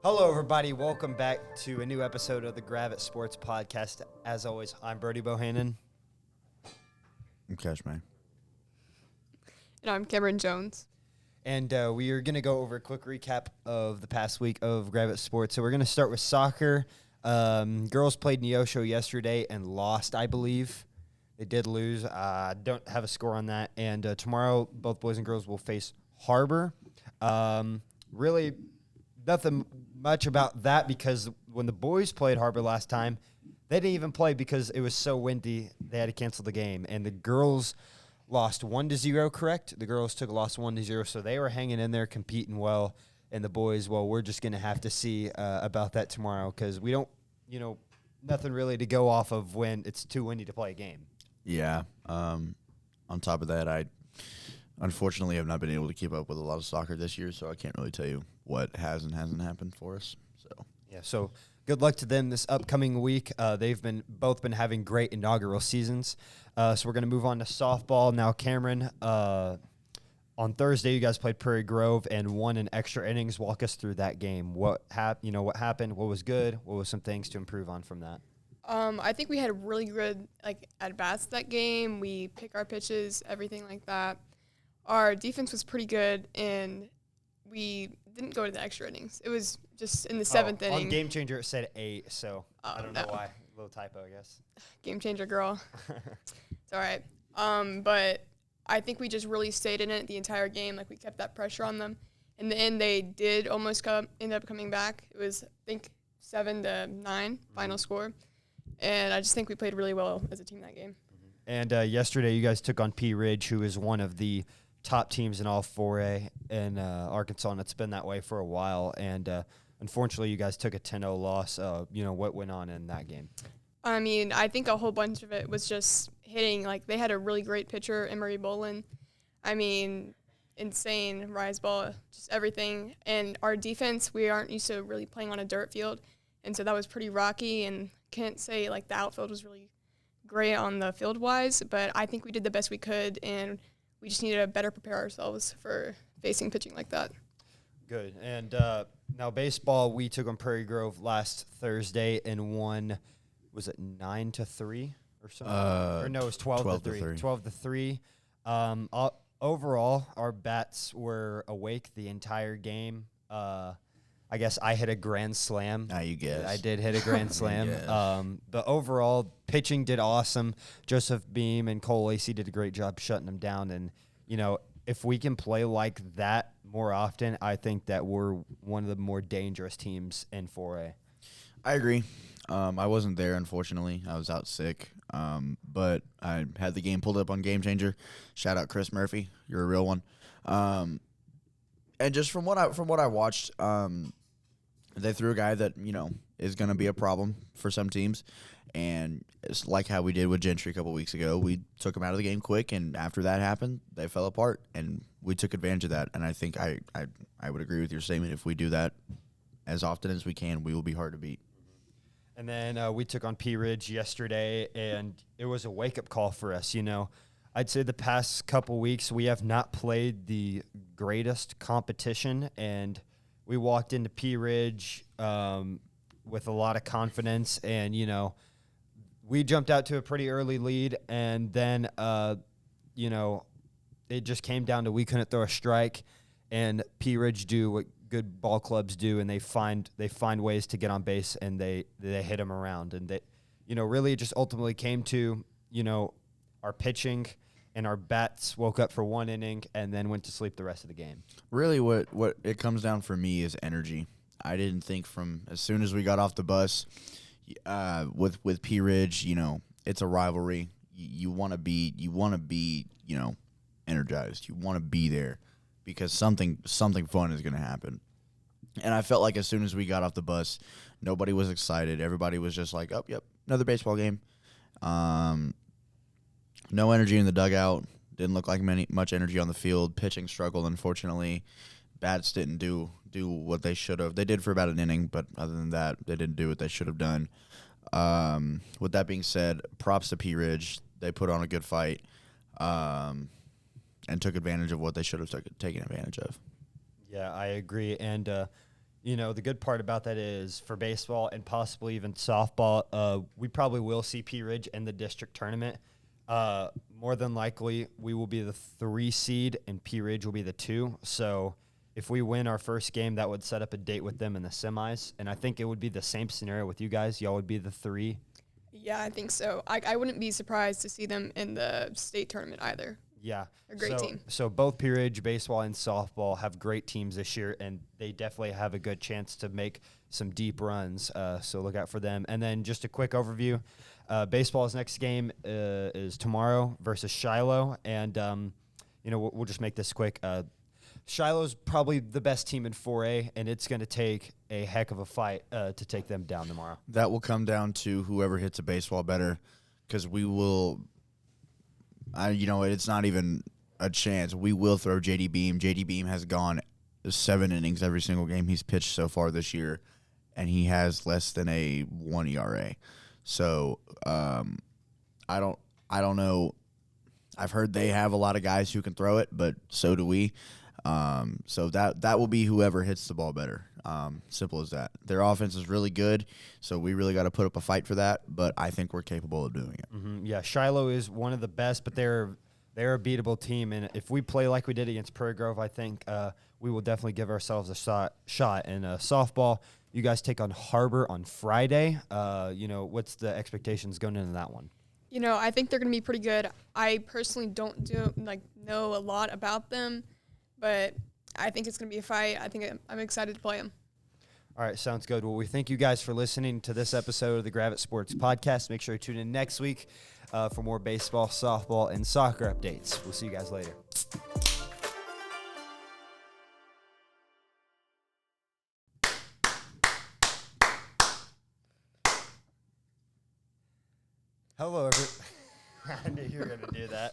Hello, everybody. Welcome back to a new episode of the Gravette Sports Podcast. As always, I'm Brody Bohannon. I'm Cash Man. And I'm Cameron Jones. And we are going to go over a quick recap of the past week of Gravette Sports. So we're going to start with soccer. Girls played Neosho yesterday and lost, I believe. They did lose. Don't have a score on that. And tomorrow, both boys and girls will face Harbor. Really, nothing much about that because when the boys played Harbor last time, they didn't even play because it was so windy. They had to cancel the game. And the girls lost 1-0, correct? The girls took a loss 1-0, so they were hanging in there, competing well. And the boys, well, we're just going to have to see about that tomorrow because we don't, nothing really to go off of when it's too windy to play a game. Yeah. On top of that, I unfortunately have not been able to keep up with a lot of soccer this year, so I can't really tell you what has and hasn't happened for us. So good luck to them this upcoming week. They've both been having great inaugural seasons. So we're going to move on to softball now. Cameron, on Thursday, you guys played Prairie Grove and won in extra innings. Walk us through that game. What happened? What was good? What was some things to improve on from that? I think we had really good at bats that game. We pick our pitches, everything like that. Our defense was pretty good, and we didn't go to the extra innings. It was just in the seventh inning. On Game Changer, it said 8, so I don't know why. A little typo, I guess. Game Changer, girl. It's all right. But I think we just really stayed in it the entire game. Like, we kept that pressure on them. In the end, they did almost end up coming back. It was, I think, 7-9 final score. And I just think we played really well as a team that game. And yesterday, you guys took on P. Ridge, who is one of the top teams in all 4A in Arkansas, and it's been that way for a while. And unfortunately, you guys took a 10-0 loss. What went on in that game? I mean, I think a whole bunch of it was just hitting. Like, they had a really great pitcher, Emery Bolin. I mean, insane rise ball, just everything. And our defense, we aren't used to really playing on a dirt field, and so that was pretty rocky. And can't say the outfield was really great on the field wise, but I think we did the best we could, and we just needed to better prepare ourselves for facing pitching like that. Good. And now baseball, we took on Prairie Grove last Thursday and won. Was it 9-3 or something? Or no, it was 12-3. 12-3. Overall, our bats were awake the entire game. I guess I hit a grand slam. You guess. I did hit a grand slam. But overall, pitching did awesome. Joseph Beam and Cole Lacey did a great job shutting them down. And, if we can play like that more often, I think that we're one of the more dangerous teams in 4A. I agree. I wasn't there, unfortunately. I was out sick. But I had the game pulled up on Game Changer. Shout out Chris Murphy. You're a real one. And just from what I watched, they threw a guy that, is going to be a problem for some teams. And it's like how we did with Gentry a couple weeks ago. We took him out of the game quick, and after that happened, they fell apart, and we took advantage of that. And I think I would agree with your statement. If we do that as often as we can, we will be hard to beat. And then we took on P. Ridge yesterday, and it was a wake-up call for us. I'd say the past couple weeks we have not played the greatest competition, and we walked into P. Ridge with a lot of confidence, and, we jumped out to a pretty early lead, and then, it just came down to we couldn't throw a strike, and P. Ridge do what good ball clubs do, and they find ways to get on base, and they hit them around, and they, really it just ultimately came to, our pitching, and our bats woke up for one inning and then went to sleep the rest of the game. Really, what it comes down for me is energy. I didn't think from as soon as we got off the bus with P. Ridge, it's a rivalry. You want to be, energized. You want to be there because something fun is going to happen. And I felt like as soon as we got off the bus, nobody was excited. Everybody was just like, oh, yep, another baseball game. No energy in the dugout. Didn't look like much energy on the field. Pitching struggled, unfortunately. Bats didn't do what they should have. They did for about an inning, but other than that, they didn't do what they should have done. With that being said, props to P. Ridge. They put on a good fight and took advantage of what they should have taken advantage of. Yeah, I agree. And, The good part about that is for baseball and possibly even softball, we probably will see Pea Ridge in the district tournament. More than likely, we will be the 3 seed and Pea Ridge will be the 2. So if we win our first game, that would set up a date with them in the semis. And I think it would be the same scenario with you guys. Y'all would be the 3. Yeah, I think so. I wouldn't be surprised to see them in the state tournament either. Yeah. A great team. So both Pea Ridge baseball and softball have great teams this year, and they definitely have a good chance to make some deep runs. So look out for them. And then just a quick overview. Baseball's next game is tomorrow versus Shiloh. And, we'll just make this quick. Shiloh's probably the best team in 4A, and it's going to take a heck of a fight to take them down tomorrow. That will come down to whoever hits a baseball better, because we will – it's not even a chance. We will throw JD Beam. JD Beam has gone 7 innings every single game he's pitched so far this year, and he has less than a 1 ERA. So I don't know. I've heard they have a lot of guys who can throw it, but so do we. So that will be whoever hits the ball better. Simple as that. Their offense is really good, so we really got to put up a fight for that, but I think we're capable of doing it. Mm-hmm. Yeah, Shiloh is one of the best, but they're a beatable team, and if we play like we did against Prairie Grove, I think we will definitely give ourselves a shot. And softball, you guys take on Harbor on Friday. What's the expectations going into that one? I think they're going to be pretty good. I personally don't know a lot about them, but I think it's going to be a fight. I'm excited to play them. All right, sounds good. Well, we thank you guys for listening to this episode of the Gravette Sports Podcast. Make sure you tune in next week for more baseball, softball, and soccer updates. We'll see you guys later. Hello, everyone. I knew you were going to do that.